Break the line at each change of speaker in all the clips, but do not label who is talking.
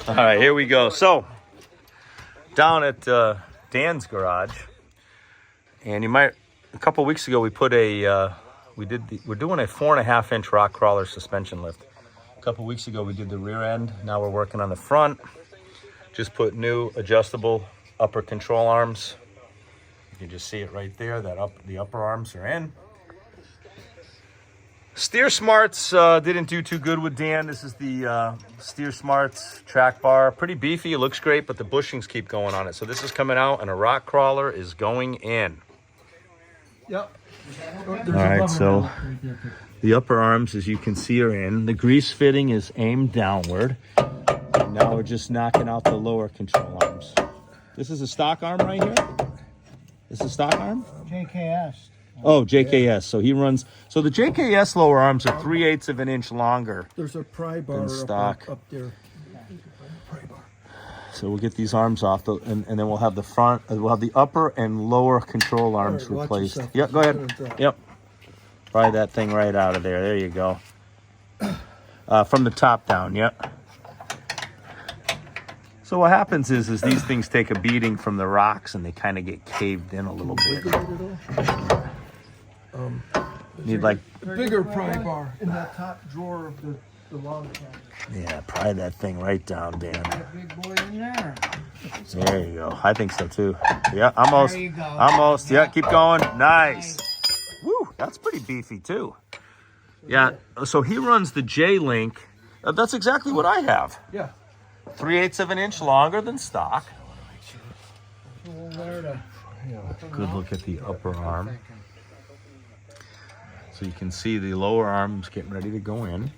All right, here we go. So, down at Dan's garage, and you might, a couple weeks ago we put a, we're doing a 4.5-inch rock crawler suspension lift. A couple weeks ago we did the rear end. Now we're working on the front. Just put new adjustable upper control arms. You can just see it right there. The upper arms are in. Steer Smarts didn't do too good with Dan. This is the Steer Smarts track bar. Pretty beefy, it looks great, but the bushings keep going on it. So this is coming out and a rock crawler is going in.
Yep.
All right, so the upper arms, as you can see, are in. The grease fitting is aimed downward. And now we're just knocking out the lower control arms. This is a stock arm right here? This is a stock arm?
JKS.
Oh, JKS. So he runs. So the JKS lower arms are 3/8 of an inch longer.
There's a pry bar
stock.
up there. Pry bar.
So we'll get these arms off, and then we'll have the front. We'll have the upper and lower control arms replaced. Yep. Go ahead. Yep. Pry that thing right out of there. There you go. From the top down. Yep. So what happens is these things take a beating from the rocks, and they kind of get caved in a little bit. Need like
a bigger pry bar in that top drawer of the long cabinet.
Yeah, pry that thing right down, Dan.
Big boy in there.
There you go. I think so too. Yeah, almost.
There you go.
Almost. Yeah, keep going. Nice. Woo, that's pretty beefy too. Yeah. So he runs the J-Link. That's exactly what I have.
Yeah.
3/8 of an inch longer than stock. Good look at the upper arm. So you can see the lower arms getting ready to go in.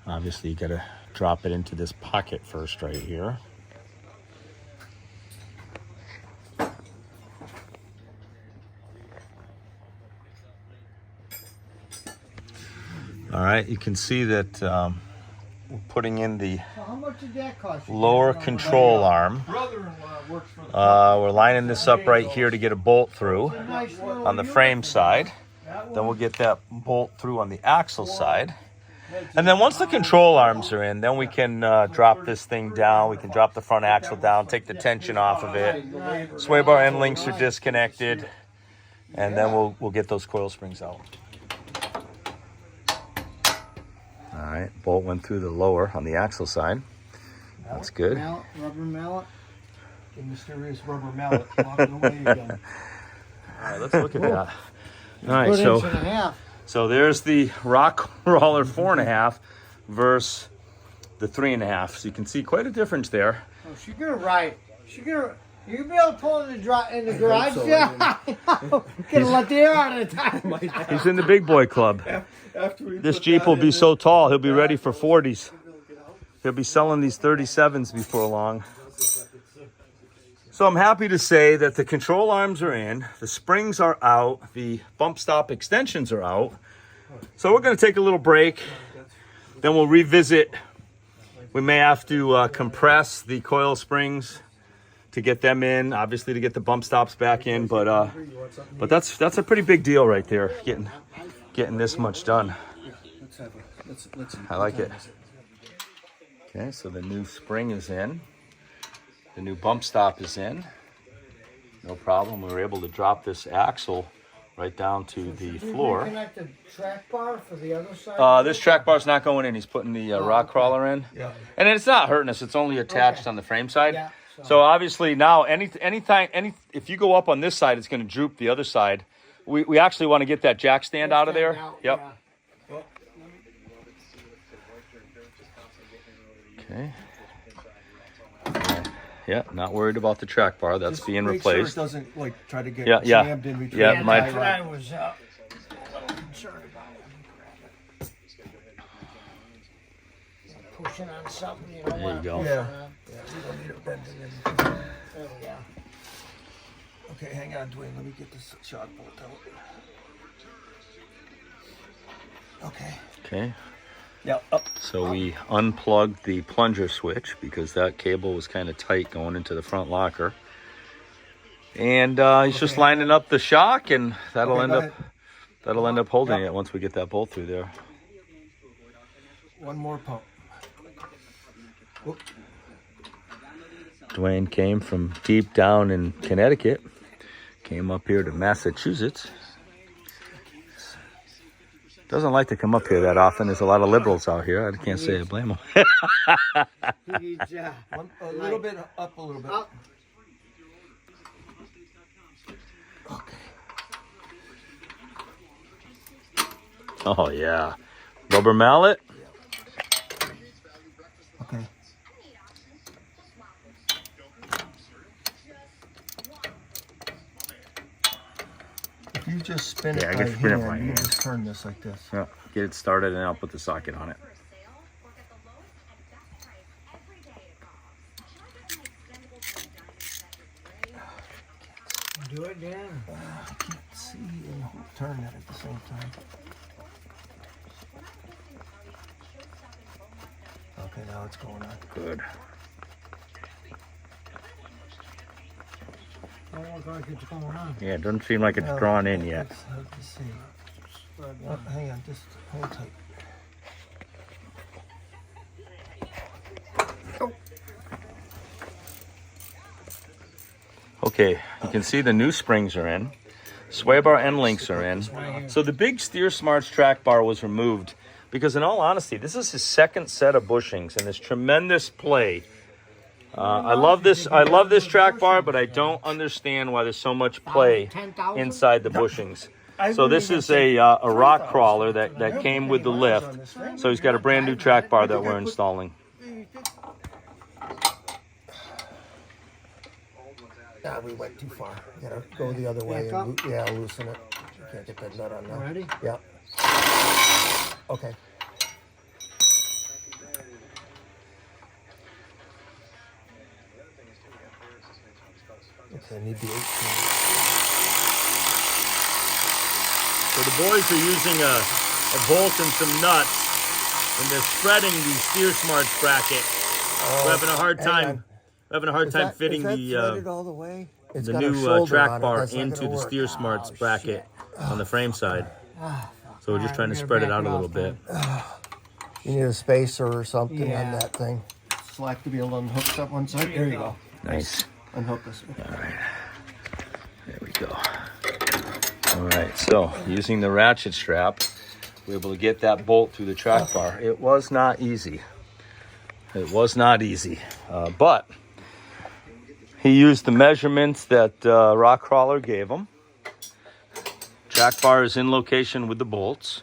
Obviously, you got to drop it into this pocket first right here. All right, you can see that we're putting in the lower control arm. We're lining this up right here to get a bolt through on the frame side. Then we'll get that bolt through on the axle side. And then once the control arms are in, then we can drop this thing down. We can drop the front axle down, take the tension off of it. Sway bar end links are disconnected. And then we'll get those coil springs out. All right, bolt went through the lower on the axle side. That's good.
Rubber mallet. The mysterious rubber mallet walking away again.
All right, let's look at that. All right, so there's the rock crawler 4.5 versus the 3.5. So you can see quite a difference there.
Oh, she's gonna ride. You're gonna be able to pull in the garage. So, yeah, gonna let the air out of the time.
He's in the big boy club. This Jeep will be so tall, he'll be ready for 40s. He'll be selling these 37s before long. So I'm happy to say that the control arms are in, the springs are out, the bump stop extensions are out. So we're going to take a little break. Then we'll revisit. We may have to compress the coil springs to get them in, obviously to get the bump stops back in. But that's a pretty big deal right there, getting this much done. I like it. Okay, so the new spring is in. The new bump stop is in. No problem. We were able to drop this axle right down to the floor.
Reconnect the track bar for the other side?
This track bar's not going in. He's putting the rock crawler in.
Yeah.
And it's not hurting us. It's only attached on the frame side. Yeah, so obviously now, if you go up on this side, it's going to droop the other side. We actually want to get that jack stand out of there. Yep.
Yeah.
Okay. Yeah, not worried about the track bar. That's being replaced.
Sure it doesn't try to get
jammed
in between.
Yeah,
that's what I was concerned about. Pushing on something, you don't want to push
Yeah.
You don't need it bending in. There we go. Okay, hang on, Dwayne. Let me get this shock bolt out. Okay. Yeah.
So we unplugged the plunger switch because that cable was kind of tight going into the front locker. And he's just lining up the shock, and that'll end up holding it once we get that bolt through there.
One more pump.
Dwayne came from deep down in Connecticut, came up here to Massachusetts. Doesn't like to come up here that often. There's a lot of liberals out here. I can't say I blame him.
He needs,
A little bit up, a little bit.
up.
Okay.
Oh, yeah. Rubber mallet.
Okay. If you just spin it
Yeah, I
by
can spin it
hand,
by
you
hand.
just turn this like this.
Yeah, get it started and I'll put the socket on it.
Do it, Dan.
I can't see and turn it at the same time. Okay, now it's going on.
Good.
Don't look like it's going on.
Yeah, it doesn't seem like it's drawn in yet.
It's hard to see. Hang on, just hold tight.
Okay, you can see the new springs are in. Sway bar and links are in. So the big Steer Smarts track bar was removed because, in all honesty, this is his second set of bushings and this tremendous play. I love this track bar, but I don't understand why there's so much play
10,000?
inside the bushings. So this is a rock crawler that came with the lift. So he's got a brand new track bar that we're installing.
Ah, we went too far. You gotta go the other way and loosen it. You can't get that nut on now.
Ready?
Yeah. Okay. Okay, I need the 18.
So the boys are using a bolt and some nuts, and they're spreading the Steer Smarts bracket. We're having a hard time. We're having a hard time fitting
threaded all the way? It's
the
got a
new
shoulder
track
on it.
bar
That's not
into
gonna
the
work.
Steer Smarts bracket on the frame side.
Ah,
So we're just trying to
Alright,
spread it
we're
out a
gonna
little
back
bit.
it off
You need a spacer or something
Yeah.
on that thing. Slack to be able to unhook that one side. There you go.
Nice.
Unhook this.
All right. There we go. All right. So using the ratchet strap, we're able to get that bolt through the track bar. It was not easy. It was not easy. But he used the measurements that Rock Crawler gave him. Track bar is in location with the bolts.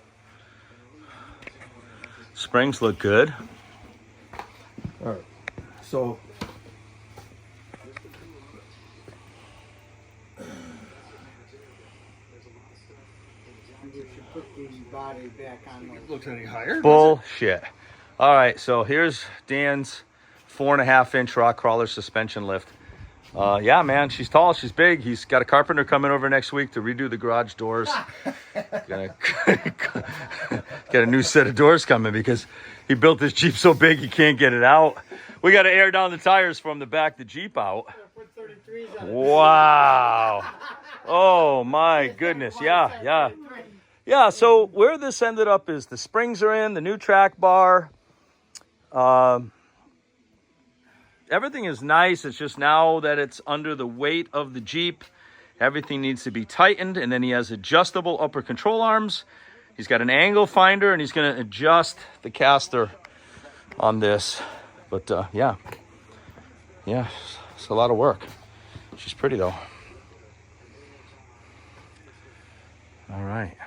Springs look good.
All right. So
Put the body back on those.
looks any higher?
Bullshit. All right, so here's Dan's 4.5-inch Rock Crawler suspension lift. Yeah, man, she's tall, she's big. He's got a carpenter coming over next week to redo the garage doors. Got a new set of doors coming because he built this Jeep so big he can't get it out. We got to air down the tires from the back of the Jeep out.
Put 33s on it.
Wow. Oh, my goodness. Yeah. Yeah, so where this ended up is the springs are in, the new track bar. Everything is nice. It's just now that it's under the weight of the Jeep, everything needs to be tightened. And then he has adjustable upper control arms. He's got an angle finder, and he's going to adjust the caster on this. But yeah, it's a lot of work. She's pretty though. All right.